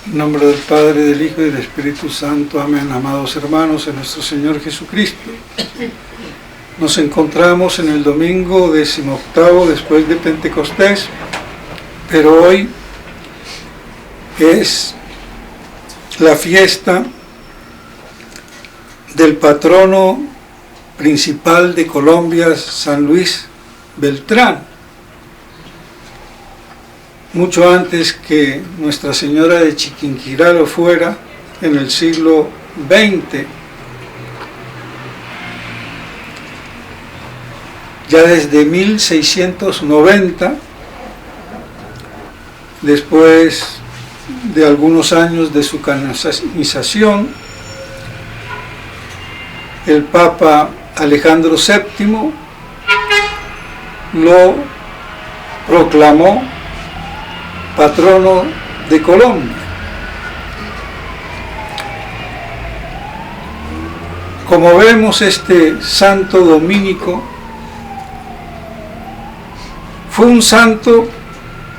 En nombre del Padre, del Hijo y del Espíritu Santo. Amén. Amados hermanos en nuestro Señor Jesucristo, nos encontramos en el domingo 18º después de Pentecostés, pero hoy es la fiesta del patrono principal de Colombia, San Luis Beltrán. Mucho antes que Nuestra Señora de Chiquinquirá lo fuera, en el siglo XX. Ya desde 1690, después de algunos años de su canonización, el Papa Alejandro VII lo proclamó patrono de Colombia. Como vemos, este santo dominico fue un santo,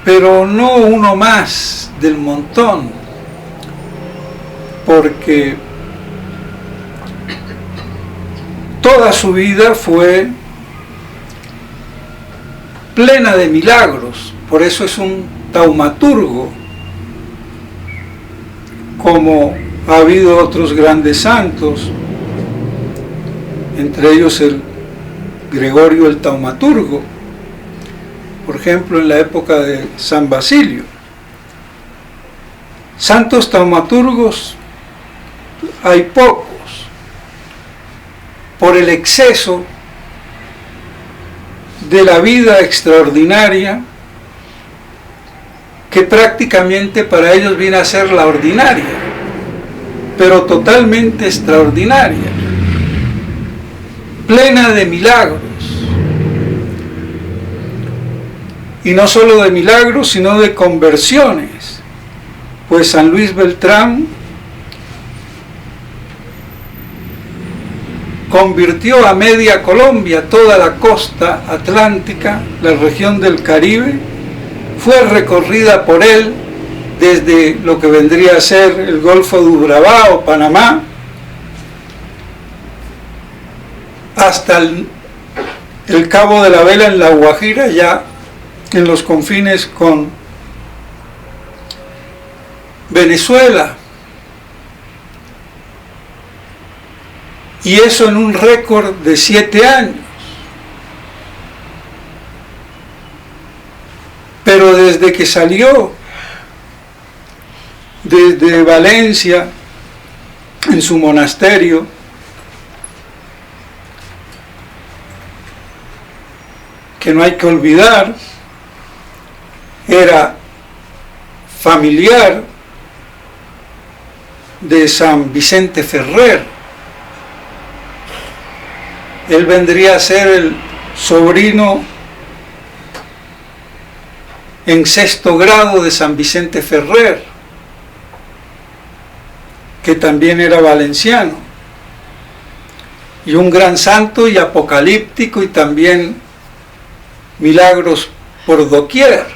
pero no uno más del montón, porque toda su vida fue plena de milagros. Por eso es un taumaturgo, como ha habido otros grandes santos, entre ellos el Gregorio el Taumaturgo, por ejemplo en la época de San Basilio. Santos taumaturgos hay pocos, por el exceso de la vida extraordinaria que prácticamente para ellos viene a ser la ordinaria, pero totalmente extraordinaria, plena de milagros. Y no solo de milagros, sino de conversiones, pues San Luis Beltrán convirtió a media Colombia, toda la costa atlántica, la región del Caribe, fue recorrida por él desde lo que vendría a ser el Golfo de Urabá o Panamá hasta el Cabo de la Vela en La Guajira, ya en los confines con Venezuela. Y eso en un récord de 7 años. Pero desde que salió desde Valencia, en su monasterio, que no hay que olvidar, era familiar de San Vicente Ferrer. Él vendría a ser el sobrino en 6º grado de San Vicente Ferrer, que también era valenciano, y un gran santo y apocalíptico, y también milagros por doquier.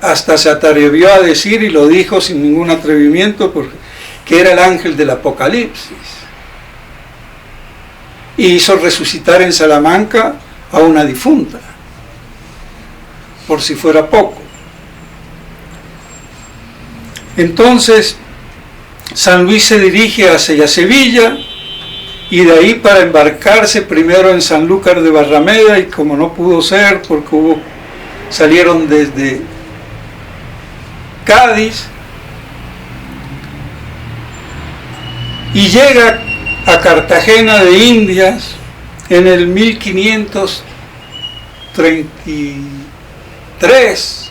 Hasta se atrevió a decir, y lo dijo sin ningún atrevimiento, porque que era el ángel del Apocalipsis, y hizo resucitar en Salamanca a una difunta, por si fuera poco. Entonces San Luis se dirige hacia Sevilla, y de ahí para embarcarse primero en Sanlúcar de Barrameda, y como no pudo ser porque salieron desde Cádiz, y llega a Cartagena de Indias en el 1533.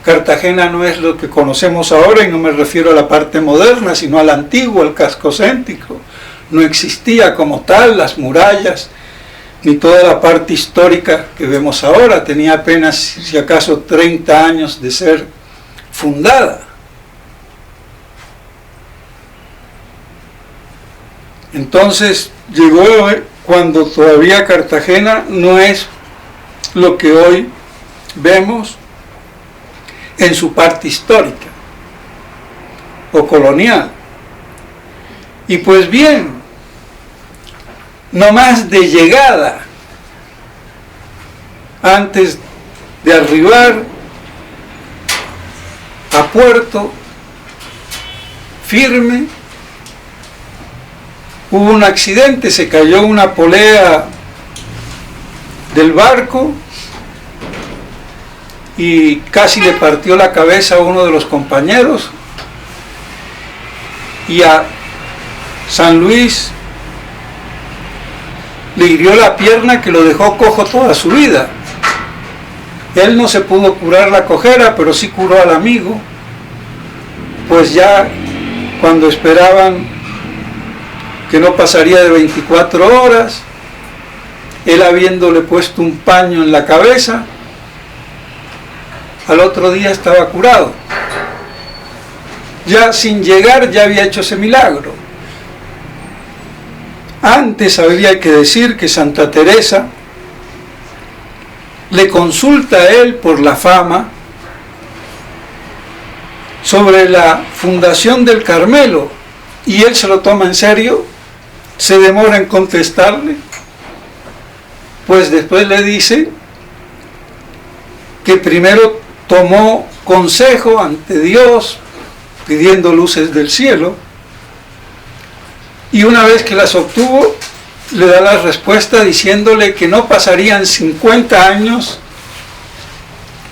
Cartagena no es lo que conocemos ahora, y no me refiero a la parte moderna, sino al antiguo, al casco céntrico. No existía como tal las murallas, ni toda la parte histórica que vemos ahora. Tenía apenas, si acaso, 30 años de ser fundada. Entonces llegó cuando todavía Cartagena no es lo que hoy vemos en su parte histórica. o colonial. Y pues bien, no más de llegada, antes de arribar a puerto firme, hubo un accidente, se cayó una polea del barco y casi le partió la cabeza a uno de los compañeros, y a San Luis le hirió la pierna que lo dejó cojo toda su vida. Él no se pudo curar la cojera, pero sí curó al amigo, pues ya cuando esperaban que no pasaría de 24 horas, él habiéndole puesto un paño en la cabeza, al otro día estaba curado. Ya sin llegar ya había hecho ese milagro. Antes habría que decir que Santa Teresa le consulta a él por la fama sobre la fundación del Carmelo, y él se lo toma en serio, se demora en contestarle, pues después le dice que primero tomó consejo ante Dios pidiendo luces del cielo, y una vez que las obtuvo le da la respuesta diciéndole que no pasarían 50 años,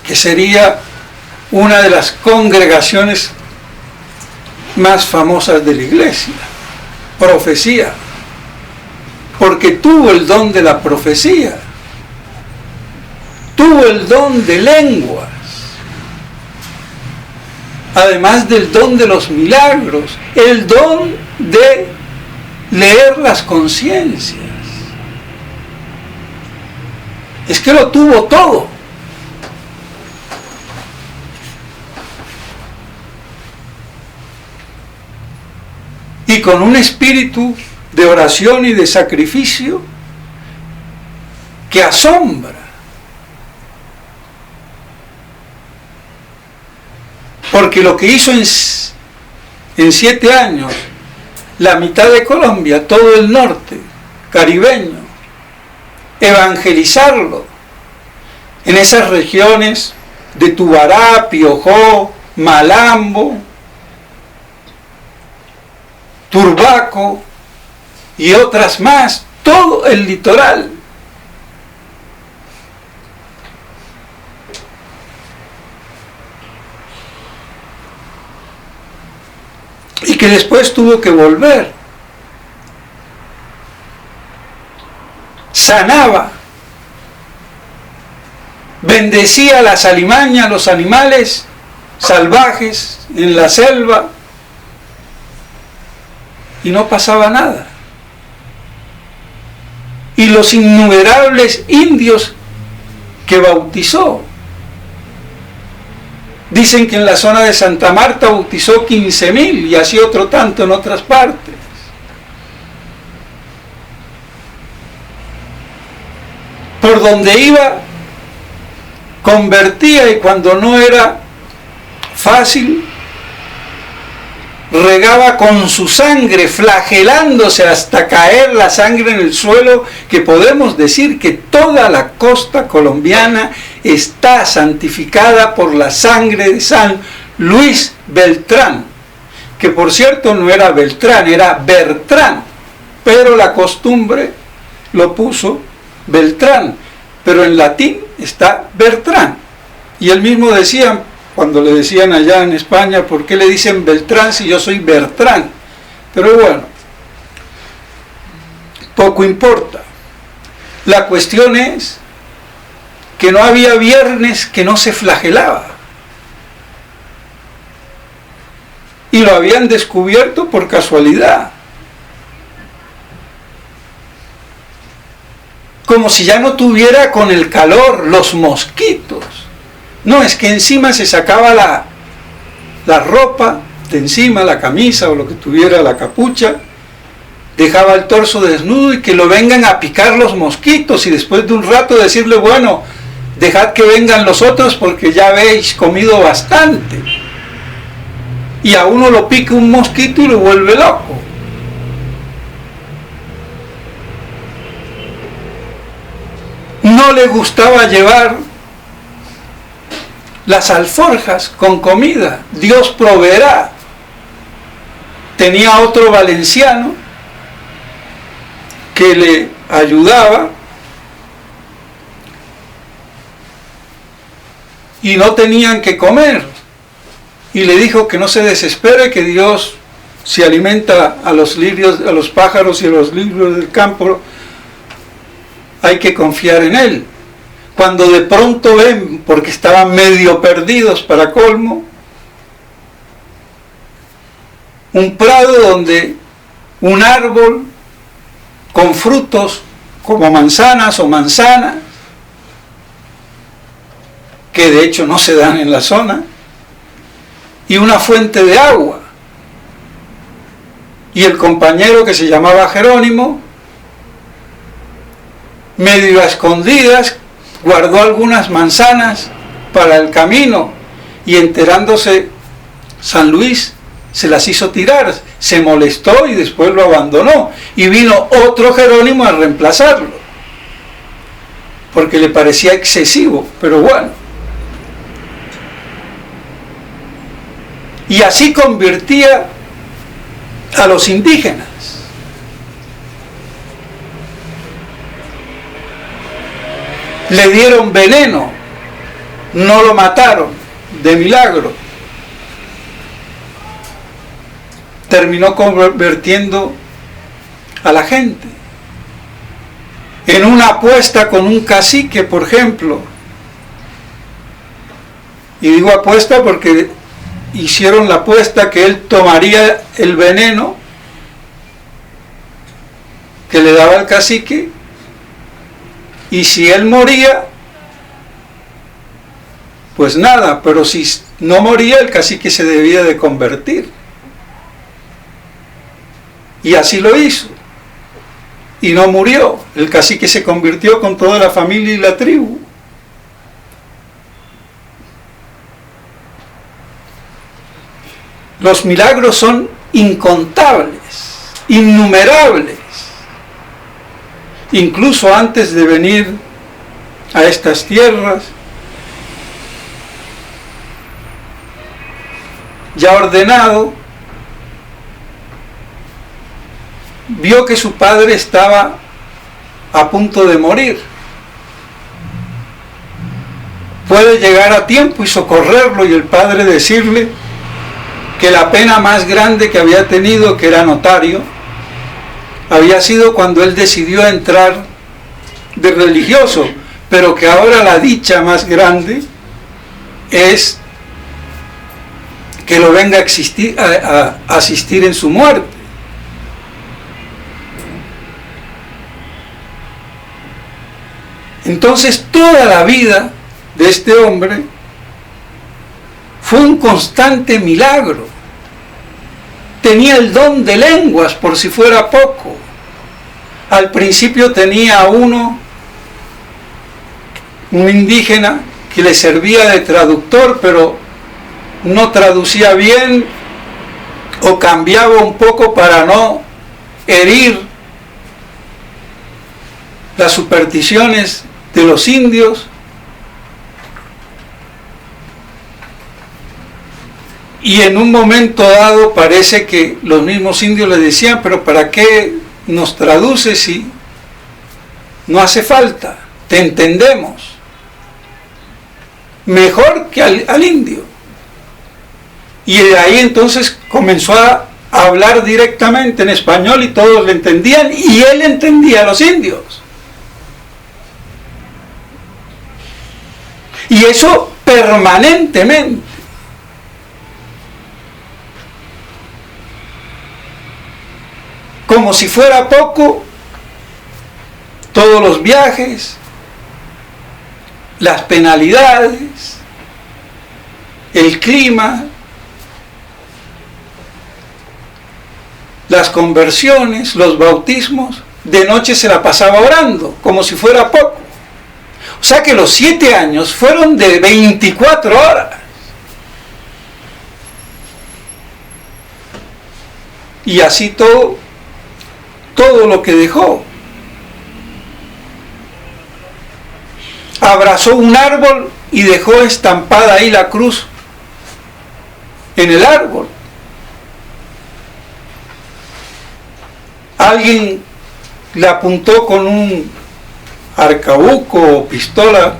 que sería una de las congregaciones más famosas de la iglesia. Profecía, porque tuvo el don de la profecía, tuvo el don de lenguas, además del don de los milagros, el don de leer las conciencias. Es que lo tuvo todo. Y con un espíritu de oración y de sacrificio que asombra. Porque lo que hizo en 7 años, la mitad de Colombia, todo el norte caribeño, evangelizarlo en esas regiones de Tubará, Piojó, Malambo, Turbaco y otras más, todo el litoral. Y que después tuvo que volver. Sanaba, bendecía las alimañas, los animales salvajes en la selva, y no pasaba nada. Y los innumerables indios que bautizó, dicen que en la zona de Santa Marta bautizó 15.000 y así otro tanto en otras partes. Por donde iba, convertía, y cuando no era fácil, regaba con su sangre, flagelándose hasta caer la sangre en el suelo, que podemos decir que toda la costa colombiana está santificada por la sangre de San Luis Beltrán, que por cierto no era Beltrán, era Bertrán, pero la costumbre lo puso Beltrán, pero en latín está Bertrán. Y él mismo decía, cuando le decían allá en España, ¿por qué le dicen Beltrán si yo soy Bertrán? Pero bueno, poco importa. La cuestión es que no había viernes que no se flagelaba. Y lo habían descubierto por casualidad. Como si ya no tuviera con el calor los mosquitos. No, es que encima se sacaba la ropa de encima, la camisa o lo que tuviera, la capucha, dejaba el torso desnudo y que lo vengan a picar los mosquitos, y después de un rato decirle, bueno, dejad que vengan los otros porque ya habéis comido bastante. y a uno lo pica un mosquito y lo vuelve loco. No le gustaba llevar las alforjas con comida. Dios proveerá. Tenía otro valenciano que le ayudaba y no tenían que comer. Y le dijo que no se desespere, que Dios, si alimenta a los lirios, a los pájaros y a los lirios del campo, hay que confiar en Él. Cuando de pronto ven, porque estaban medio perdidos para colmo, un prado donde un árbol con frutos como manzanas o manzanas, que de hecho no se dan en la zona, y una fuente de agua. Y el compañero, que se llamaba Jerónimo, medio a escondidas, guardó algunas manzanas para el camino, y enterándose San Luis, se las hizo tirar, se molestó y después lo abandonó, y vino otro Jerónimo a reemplazarlo, porque le parecía excesivo, pero bueno. Y así convertía a los indígenas. Le dieron veneno, no lo mataron, de milagro. Terminó convirtiendo a la gente. En una apuesta con un cacique, por ejemplo, y digo apuesta porque hicieron la apuesta que él tomaría el veneno que le daba el cacique, y si él moría, pues nada, pero si no moría, el cacique se debía de convertir. Y así lo hizo. Y no murió. El cacique se convirtió con toda la familia y la tribu. Los milagros son incontables, innumerables. Incluso antes de venir a estas tierras, ya ordenado, vio que su padre estaba a punto de morir. Puede llegar a tiempo y socorrerlo, y el padre decirle que la pena más grande que había tenido, que era notario, había sido cuando él decidió entrar de religioso, pero que ahora la dicha más grande es que lo venga a asistir en su muerte. Entonces toda la vida de este hombre fue un constante milagro. Tenía el don de lenguas, por si fuera poco. Al principio tenía un indígena que le servía de traductor, pero no traducía bien o cambiaba un poco para no herir las supersticiones de los indios. Y en un momento dado parece que los mismos indios le decían: pero ¿para qué nos traduces si no hace falta? Te entendemos mejor que al indio. Y de ahí entonces comenzó a hablar directamente en español y todos le entendían, y él entendía a los indios. Y eso permanentemente. Como si fuera poco, todos los viajes, las penalidades, el clima, las conversiones, los bautismos, de noche se la pasaba orando, como si fuera poco. O sea que los 7 años fueron de 24 horas. Y así todo lo que dejó. Abrazó un árbol y dejó estampada ahí la cruz en el árbol. Alguien le apuntó con un arcabuco o pistola,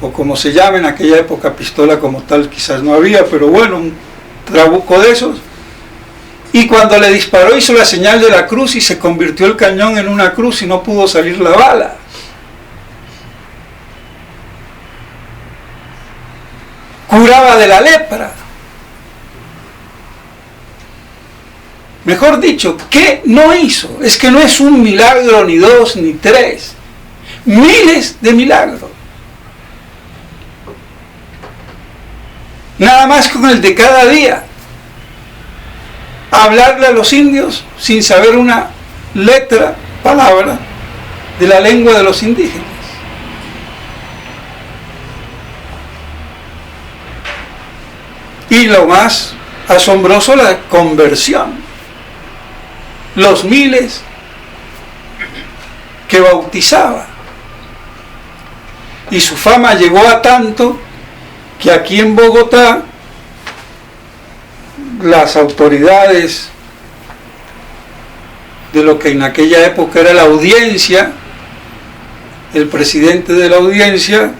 o como se llama en aquella época, pistola como tal quizás no había, pero bueno, un trabuco de esos, y cuando le disparó hizo la señal de la cruz y se convirtió el cañón en una cruz y no pudo salir la bala. Curaba de la lepra. Mejor dicho, ¿qué no hizo? Es que no es un milagro, ni dos, ni tres. Miles de milagros. Nada más con el de cada día. Hablarle a los indios sin saber una letra, palabra, de la lengua de los indígenas. Y lo más asombroso, la conversión. Los miles que bautizaba. Y su fama llegó a tanto que aquí en Bogotá las autoridades de lo que en aquella época era la audiencia, el presidente de la audiencia,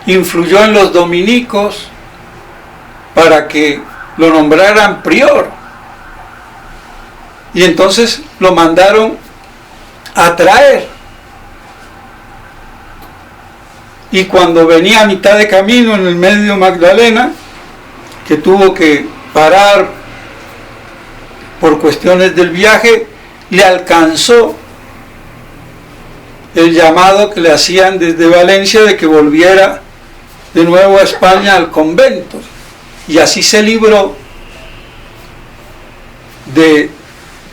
influyó en los dominicos para que lo nombraran prior. Y entonces lo mandaron a traer. Y cuando venía a mitad de camino en el medio Magdalena, que tuvo que parar por cuestiones del viaje, le alcanzó el llamado que le hacían desde Valencia de que volviera de nuevo a España al convento. Y así se libró de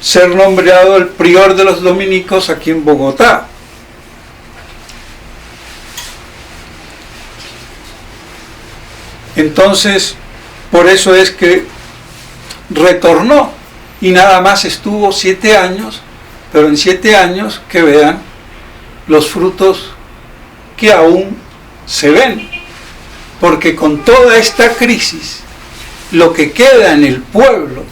ser nombrado el prior de los dominicos aquí en Bogotá. Entonces, por eso es que retornó y nada más estuvo 7 años, pero en 7 años que vean los frutos que aún se ven, porque con toda esta crisis, lo que queda en el pueblo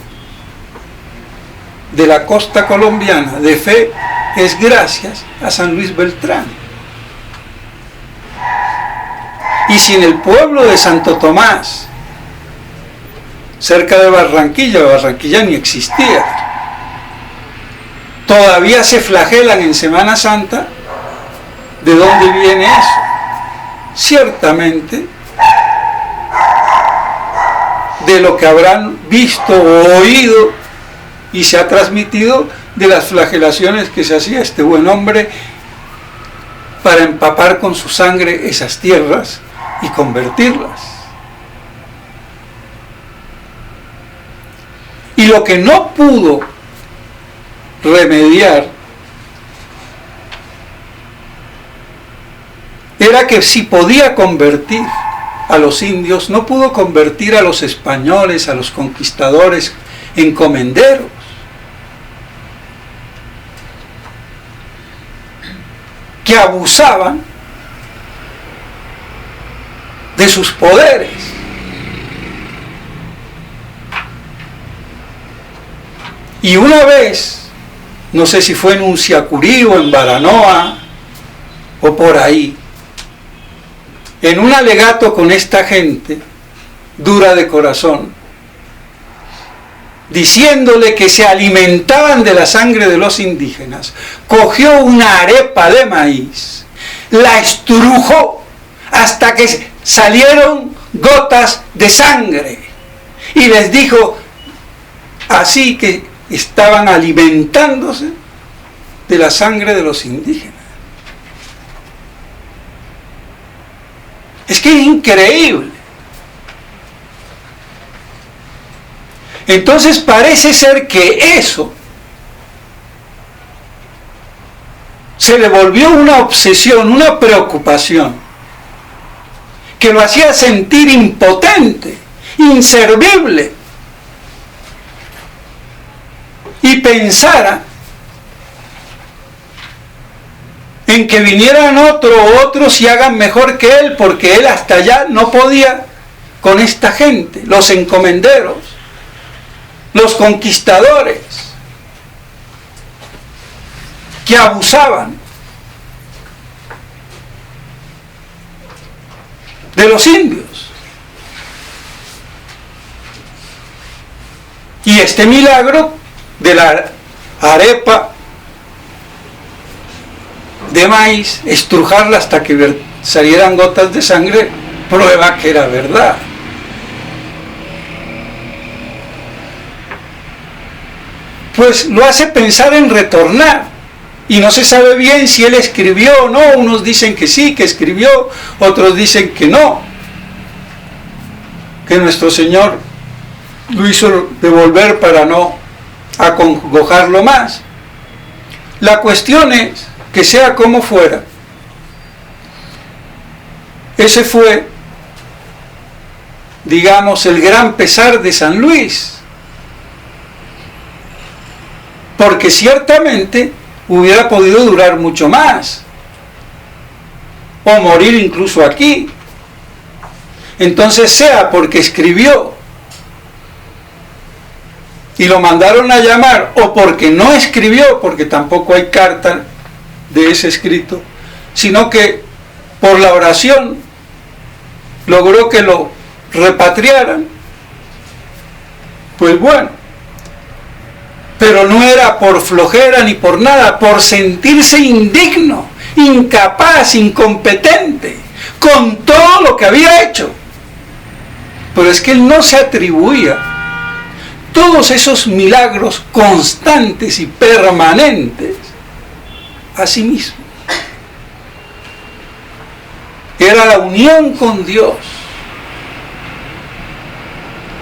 de la costa colombiana de fe es gracias a San Luis Beltrán. Y si en el pueblo de Santo Tomás, cerca de Barranquilla ni existía, todavía se flagelan en Semana Santa, ¿de dónde viene eso? Ciertamente de lo que habrán visto o oído y se ha transmitido de las flagelaciones que se hacía este buen hombre para empapar con su sangre esas tierras y convertirlas. Y lo que no pudo remediar era que si podía convertir a los indios, no pudo convertir a los españoles, a los conquistadores, encomenderos. Que abusaban de sus poderes. Y una vez, no sé si fue en Unciacurí o en Baranoa o por ahí, en un alegato con esta gente dura de corazón, diciéndole que se alimentaban de la sangre de los indígenas, cogió una arepa de maíz, la estrujó hasta que salieron gotas de sangre y les dijo así que estaban alimentándose de la sangre de los indígenas. Es que es increíble. Entonces parece ser que eso se le volvió una obsesión, una preocupación, que lo hacía sentir impotente inservible y pensara en que vinieran otros y hagan mejor que él, porque él hasta allá no podía con esta gente, los encomenderos, los conquistadores, que abusaban de los indios. Y este milagro de la arepa de maíz, estrujarla hasta que salieran gotas de sangre, prueba que era verdad. Pues lo hace pensar en retornar, y no se sabe bien si él escribió o no. Unos dicen que sí, que escribió, otros dicen que no, que nuestro Señor lo hizo devolver para no acongojarlo más. La cuestión es que, sea como fuera, ese fue, digamos, el gran pesar de San Luis, porque ciertamente hubiera podido durar mucho más, o morir incluso aquí. Entonces, sea porque escribió y lo mandaron a llamar, o porque no escribió, porque tampoco hay carta de ese escrito, sino que por la oración logró que lo repatriaran, pues bueno, pero no era por flojera ni por nada, por sentirse indigno, incapaz, incompetente, con todo lo que había hecho. Pero es que él no se atribuía todos esos milagros constantes y permanentes a sí mismo. Era la unión con Dios,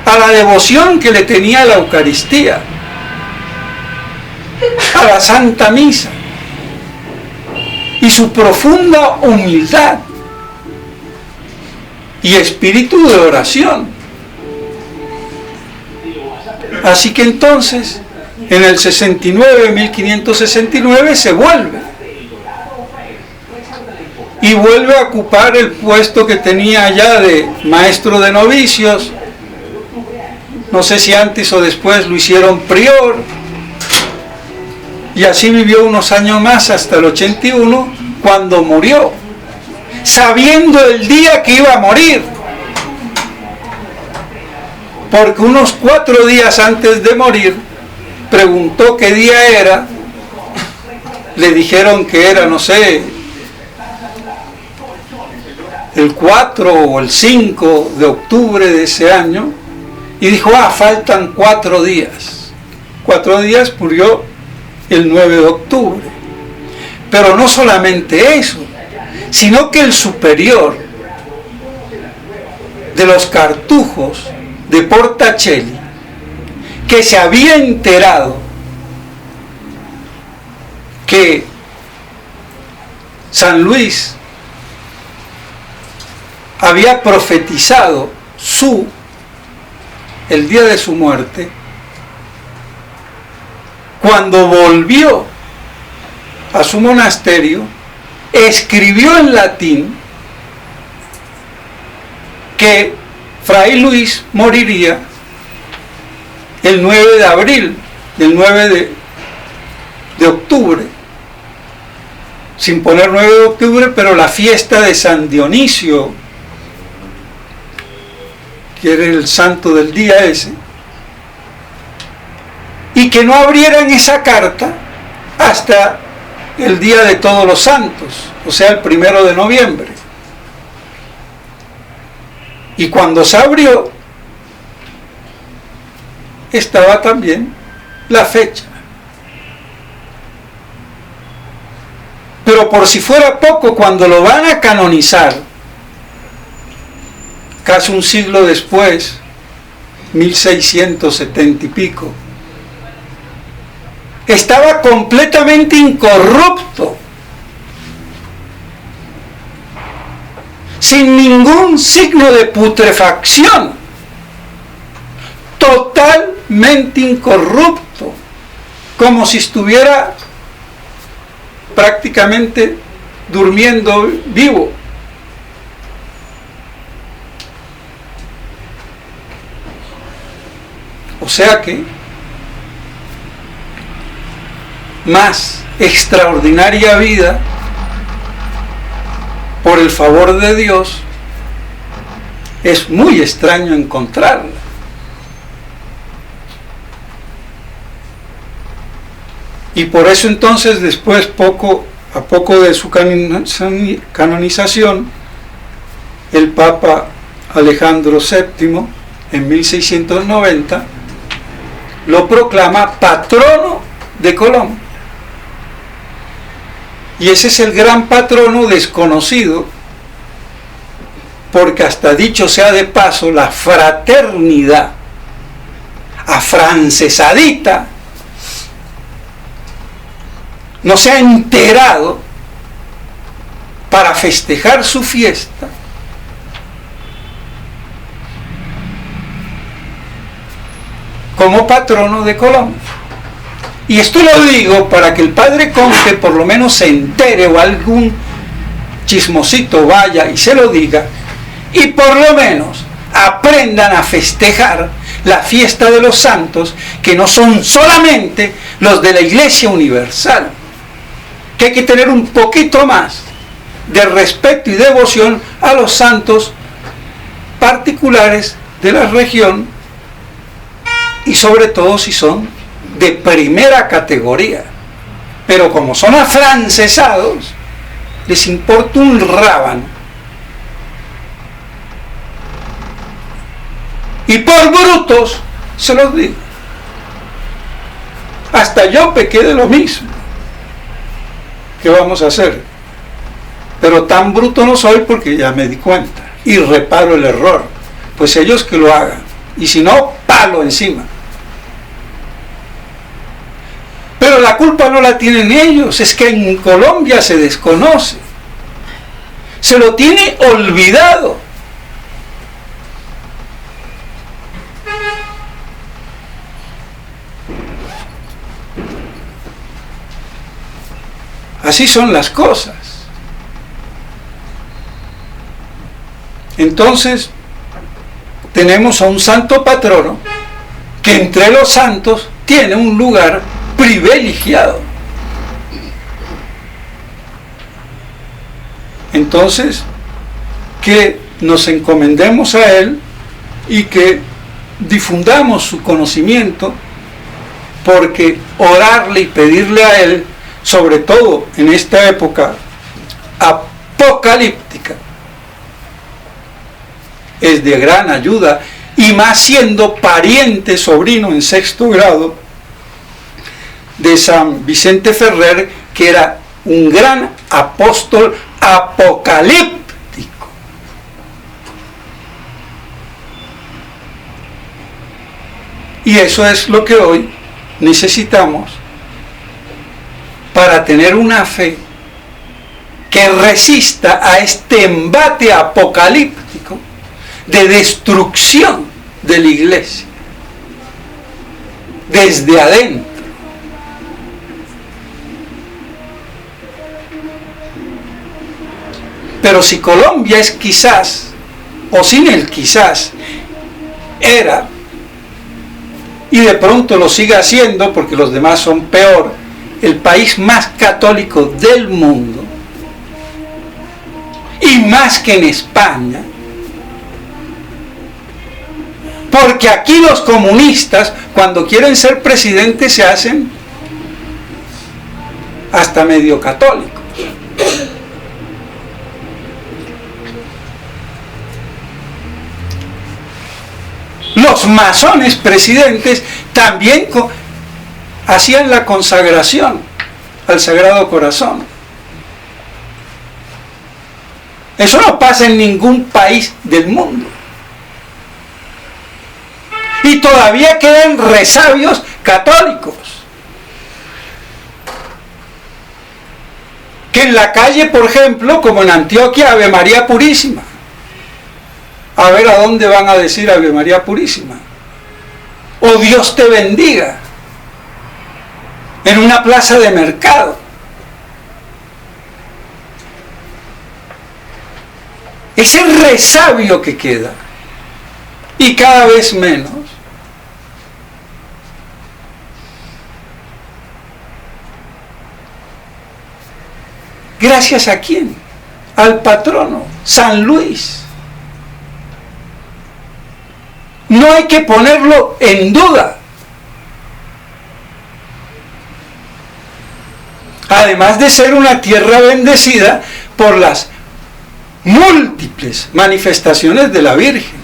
a la devoción que le tenía a la Eucaristía, a la Santa Misa, y su profunda humildad y espíritu de oración. Así que entonces, en el 1569, se vuelve. Y vuelve a ocupar el puesto que tenía allá de maestro de novicios. No sé si antes o después lo hicieron prior. Y así vivió unos años más, hasta el 81, cuando murió, sabiendo el día que iba a morir. Porque unos 4 días antes de morir, preguntó qué día era. Le dijeron que era, no sé, el 4 o el 5 de octubre de ese año, y dijo, faltan 4 días. 4 días, murió el 9 de octubre. Pero no solamente eso, sino que el superior de los cartujos de Portacelli, que se había enterado que San Luis había profetizado el día de su muerte, cuando volvió a su monasterio, escribió en latín que Fray Luis moriría el 9 de abril, el 9 de octubre, sin poner 9 de octubre, pero la fiesta de San Dionisio, que era el santo del día ese, y que no abrieran esa carta hasta el día de Todos los Santos, o sea, el 1 de noviembre. Y cuando se abrió, estaba también la fecha. Pero por si fuera poco, cuando lo van a canonizar, casi un siglo después, 1670 y pico, estaba completamente incorrupto, sin ningún signo de putrefacción, totalmente incorrupto, como si estuviera prácticamente durmiendo vivo. O sea que más extraordinaria vida por el favor de Dios es muy extraño encontrarla. Y por eso entonces después, poco a poco de su canonización, el Papa Alejandro VII en 1690 lo proclama patrono de Colombia. Y ese es el gran patrono desconocido, porque hasta dicho sea de paso, la fraternidad afrancesadita no se ha enterado para festejar su fiesta como patrono de Colombia. Y esto lo digo para que el padre Conque por lo menos se entere, o algún chismosito vaya y se lo diga, y por lo menos aprendan a festejar la fiesta de los santos, que no son solamente los de la Iglesia Universal, que hay que tener un poquito más de respeto y devoción a los santos particulares de la región, y sobre todo si son de primera categoría. Pero como son afrancesados, les importa un rábano. Y por brutos, se los digo, hasta yo pequé de lo mismo. ¿Qué vamos a hacer? Pero tan bruto no soy, porque ya me di cuenta y reparo el error. Pues ellos que lo hagan, y si no, palo encima. Pero la culpa no la tienen ellos, es que en Colombia se desconoce, se lo tiene olvidado. Así son las cosas. Entonces, tenemos a un santo patrono que entre los santos tiene un lugar privilegiado. Entonces, que nos encomendemos a él y que difundamos su conocimiento, porque orarle y pedirle a él, sobre todo en esta época apocalíptica, es de gran ayuda, y más siendo pariente, sobrino en 6º grado de San Vicente Ferrer, que era un gran apóstol apocalíptico. Y eso es lo que hoy necesitamos para tener una fe que resista a este embate apocalíptico de destrucción de la iglesia desde adentro. Pero si Colombia es quizás, o sin el quizás, era, y de pronto lo sigue siendo porque los demás son peor, el país más católico del mundo, y más que en España, porque aquí los comunistas, cuando quieren ser presidentes, se hacen hasta medio católicos. Los masones presidentes también hacían la consagración al Sagrado Corazón. Eso no pasa en ningún país del mundo. Y todavía quedan resabios católicos. Que en la calle, por ejemplo, como en Antioquia, Ave María Purísima. A ver a dónde van a decir Ave María Purísima. o Dios te bendiga en una plaza de mercado. Ese resabio que queda, y cada vez menos. ¿Gracias a quién? Al patrono, San Luis. No hay que ponerlo en duda. Además de ser una tierra bendecida por las múltiples manifestaciones de la Virgen.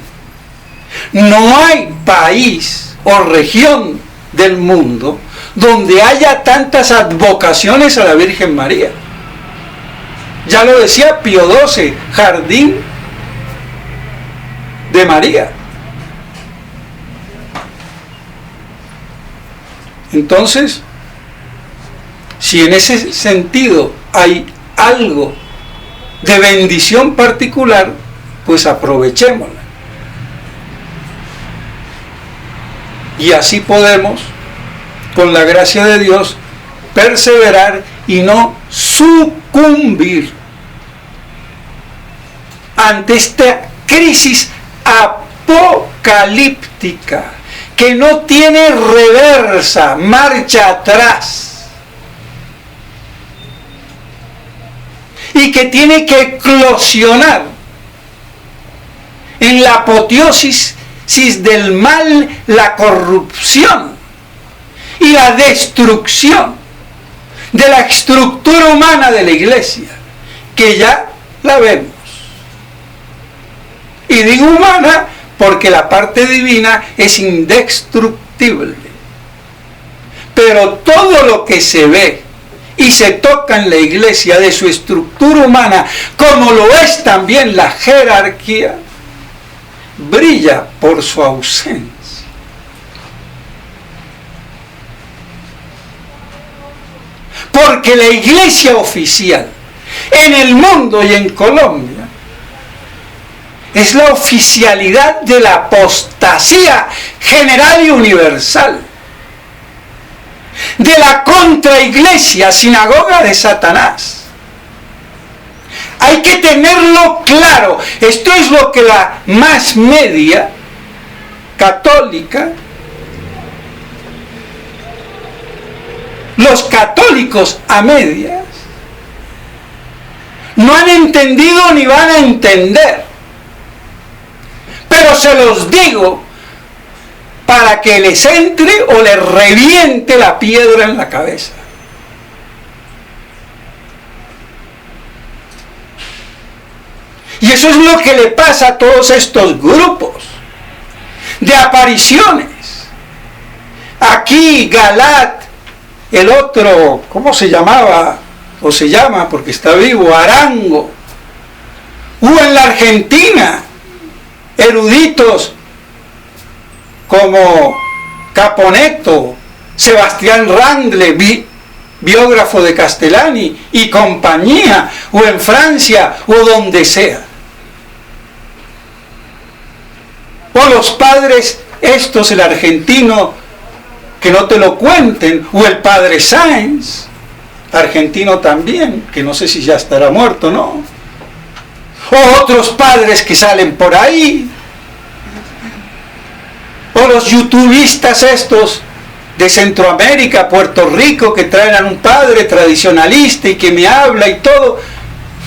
No hay país o región del mundo donde haya tantas advocaciones a la Virgen María. Ya lo decía Pío XII, Jardín de María. Entonces, si en ese sentido hay algo de bendición particular, pues aprovechémosla. Y así podemos, con la gracia de Dios, perseverar y no sucumbir ante esta crisis apocalíptica que no tiene reversa, marcha atrás, y que tiene que eclosionar en la apoteosis del mal, la corrupción y la destrucción de la estructura humana de la Iglesia, que ya la vemos. Y digo humana porque la parte divina es indestructible. Pero todo lo que se ve y se toca en la Iglesia de su estructura humana, como lo es también la jerarquía, brilla por su ausencia. Porque la Iglesia oficial en el mundo y en Colombia es la oficialidad de la apostasía general y universal, de la contraiglesia, sinagoga de Satanás. Hay que tenerlo claro. Esto es lo que la mass media católica, los católicos a medias, no han entendido ni van a entender. Pero se los digo para que les entre o les reviente la piedra en la cabeza. Y eso es lo que le pasa a todos estos grupos de apariciones. Aquí Galat, el otro, ¿cómo se llamaba? O se llama porque está vivo, Arango. Hubo en la Argentina eruditos como Caponeto, Sebastián Randle, biógrafo de Castellani y compañía, o en Francia, o donde sea. O los padres estos, el argentino, que no te lo cuenten, o el padre Sáenz, argentino también, que no sé si ya estará muerto, ¿no? O otros padres que salen por ahí, o los youtubistas estos de Centroamérica, Puerto Rico, que traen a un padre tradicionalista y que me habla y todo,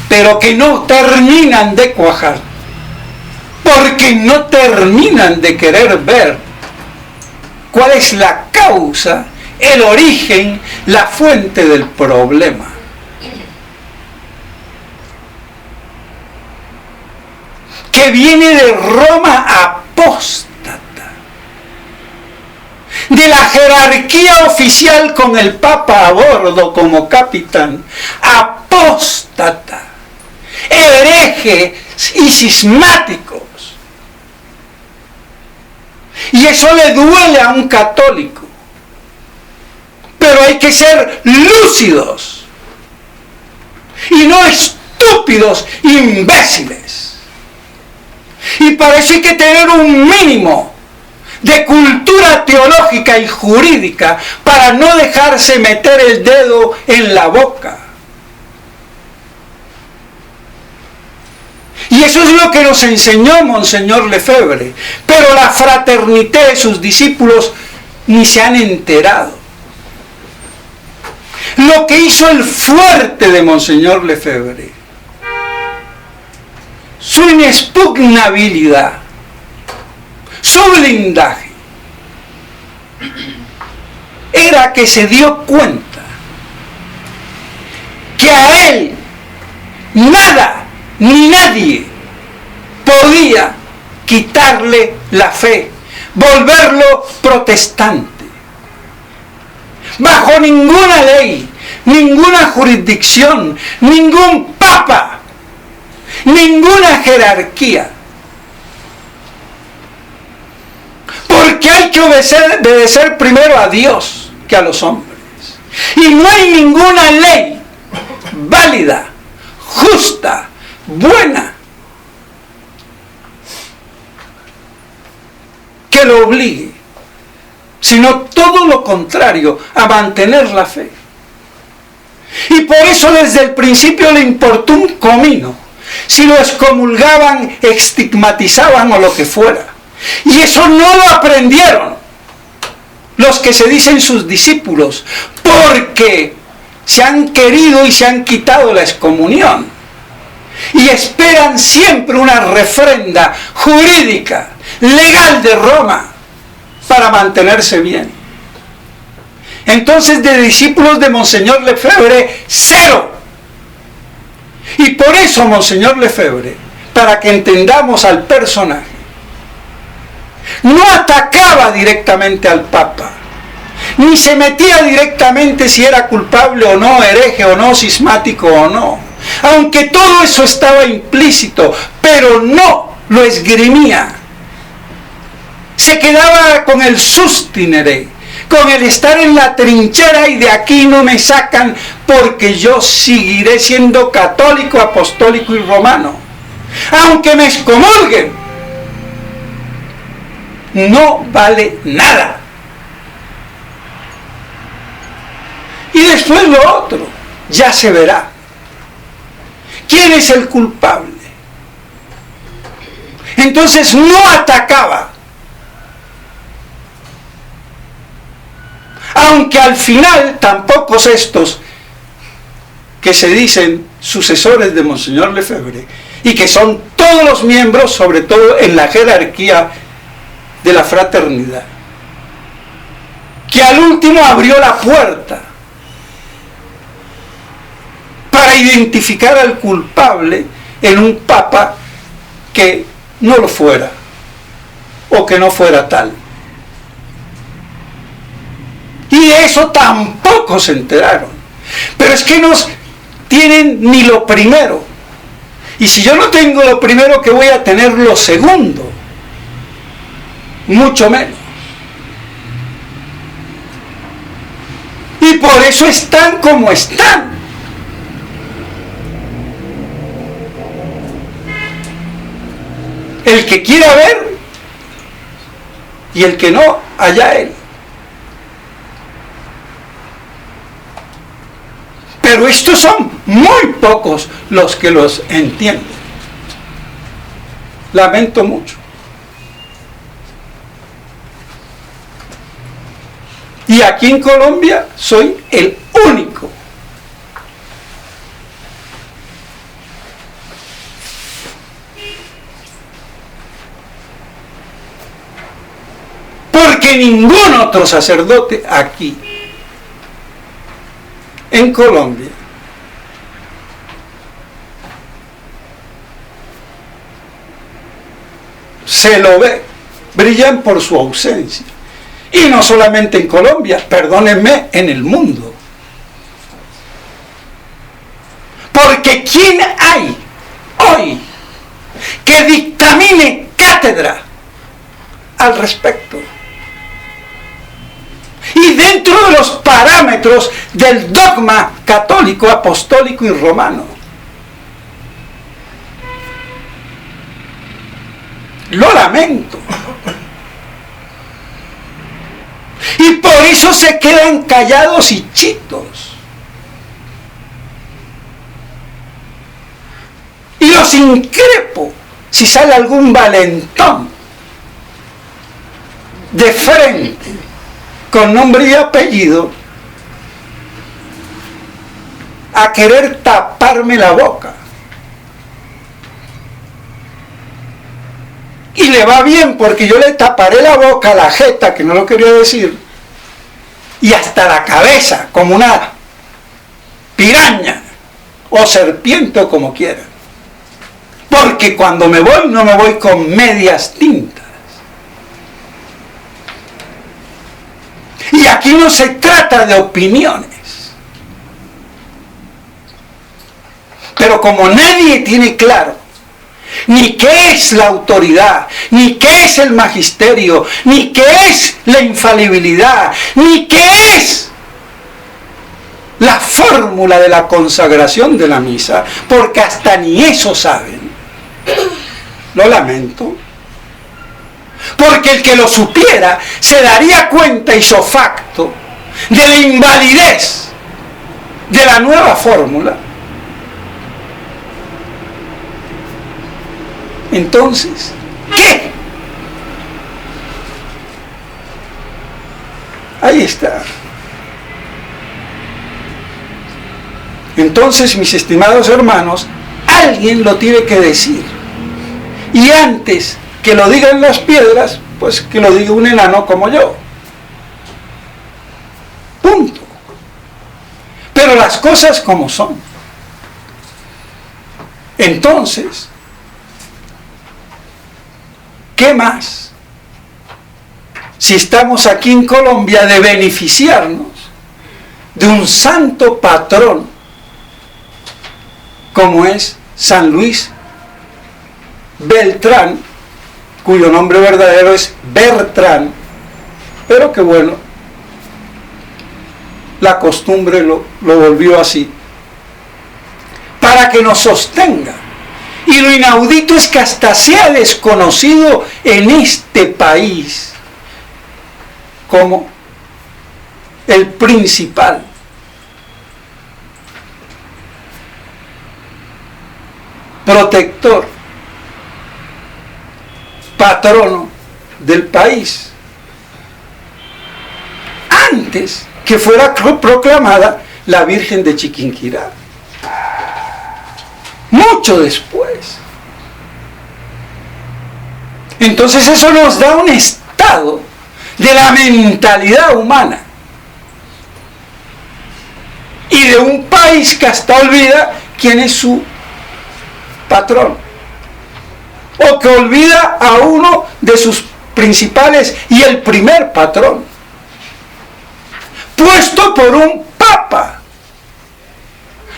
pero que no terminan de cuajar, porque no terminan de querer ver cuál es la causa, el origen, la fuente del problema. Que viene de Roma apóstata, de la jerarquía oficial con el Papa a bordo como capitán, apóstata, herejes y cismáticos. Y eso le duele a un católico. Pero hay que ser lúcidos y no estúpidos, imbéciles. Y para eso hay que tener un mínimo de cultura teológica y jurídica para no dejarse meter el dedo en la boca. Y eso es lo que nos enseñó Monseñor Lefebvre. Pero la fraternité de sus discípulos ni se han enterado. Lo que hizo el fuerte de Monseñor Lefebvre, su inexpugnabilidad, su blindaje, era que se dio cuenta que a él nada ni nadie podía quitarle la fe, volverlo protestante. Bajo ninguna ley, ninguna jurisdicción, ningún papa, ninguna jerarquía. Porque hay que obedecer primero a Dios que a los hombres. Y no hay ninguna ley válida, justa, buena, que lo obligue, sino todo lo contrario, a mantener la fe. Y por eso desde el principio le importó un comino si lo excomulgaban, estigmatizaban o lo que fuera. Y eso no lo aprendieron los que se dicen sus discípulos, porque se han querido y se han quitado la excomunión y esperan siempre una refrenda jurídica, legal de Roma para mantenerse bien. Entonces, de discípulos de Monseñor Lefebvre, cero. Y por eso Monseñor Lefebvre, para que entendamos al personaje, no atacaba directamente al Papa, ni se metía directamente si era culpable o no, hereje o no, cismático o no, aunque todo eso estaba implícito, pero no lo esgrimía. Se quedaba con el sustinere, con el estar en la trinchera y de aquí no me sacan porque yo seguiré siendo católico, apostólico y romano. Aunque me excomulguen, no vale nada. Y después lo otro, ya se verá. ¿Quién es el culpable? Entonces no atacaba. Aunque al final tampoco estos que se dicen sucesores de Monseñor Lefebvre y que son todos los miembros, sobre todo en la jerarquía de la fraternidad, que al último abrió la puerta para identificar al culpable en un papa que no lo fuera o que no fuera tal. Y de eso tampoco se enteraron. Pero es que no tienen ni lo primero. Y si yo no tengo lo primero, ¿qué voy a tener lo segundo? Mucho menos. Y por eso están como están. El que quiera ver y el que no, allá él. Pero estos son muy pocos los que los entienden. Lamento mucho. Y aquí en Colombia soy el único. Porque ningún otro sacerdote aquí en Colombia se lo ve, brillan por su ausencia. Y no solamente en Colombia, perdónenme, en el mundo. Porque ¿quién hay hoy que dictamine cátedra al respecto? Y dentro de los parámetros del dogma católico, apostólico y romano. Lo lamento. esos se quedan callados y chitos. Y los increpo si sale algún valentón de frente, con nombre y apellido, a querer taparme la boca. Y le va bien porque yo le taparé la boca, la jeta, que no lo quería decir, y hasta la cabeza, como una piraña o serpiente o como quieran. Porque cuando me voy, no me voy con medias tintas. Y aquí no se trata de opiniones. Pero como nadie tiene claro ni qué es la autoridad, ni qué es el magisterio, ni qué es la infalibilidad, ni qué es la fórmula de la consagración de la misa, porque hasta ni eso saben, lo lamento. Porque el que lo supiera se daría cuenta ipso facto de la invalidez de la nueva fórmula. Entonces, ¿qué? Ahí está. Entonces, mis estimados hermanos, alguien lo tiene que decir. Y antes que lo digan las piedras, pues que lo diga un enano como yo. Punto. Pero las cosas como son. Entonces, ¿qué más? Si estamos aquí en Colombia, de beneficiarnos de un santo patrón como es San Luis Beltrán, cuyo nombre verdadero es Bertrán, pero que bueno, la costumbre lo volvió así, para que nos sostenga. Y lo inaudito es que hasta sea desconocido en este país como el principal protector, patrono del país, antes que fuera proclamada la Virgen de Chiquinquirá. Mucho después. Entonces eso nos da un estado de la mentalidad humana y de un país que hasta olvida quién es su patrón, o que olvida a uno de sus principales y el primer patrón, puesto por un papa,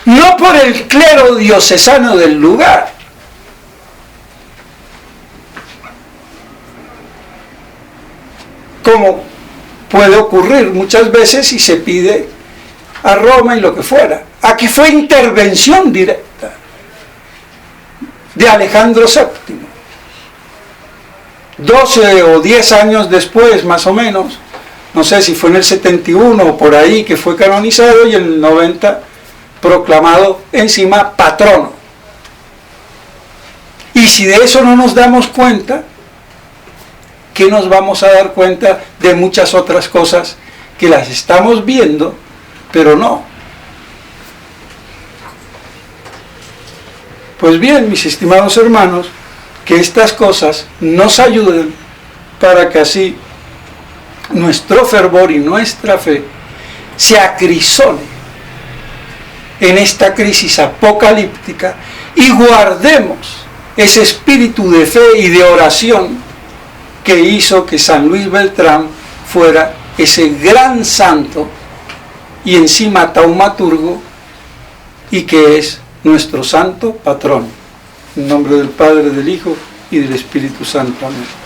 no por el clero diocesano del lugar. Como puede ocurrir muchas veces si se pide a Roma y lo que fuera. Aquí fue intervención directa de Alejandro VII. 12 o 10 años después, más o menos, no sé si fue en el 71 o por ahí, que fue canonizado, y en el 90 proclamado encima patrono. Y si de eso no nos damos cuenta, ¿qué nos vamos a dar cuenta de muchas otras cosas que las estamos viendo, pero no? Pues bien, mis estimados hermanos, que estas cosas nos ayuden para que así nuestro fervor y nuestra fe se acrisole en esta crisis apocalíptica y guardemos ese espíritu de fe y de oración que hizo que San Luis Beltrán fuera ese gran santo y encima taumaturgo, y que es nuestro santo patrón. En nombre del Padre, del Hijo y del Espíritu Santo. Amén.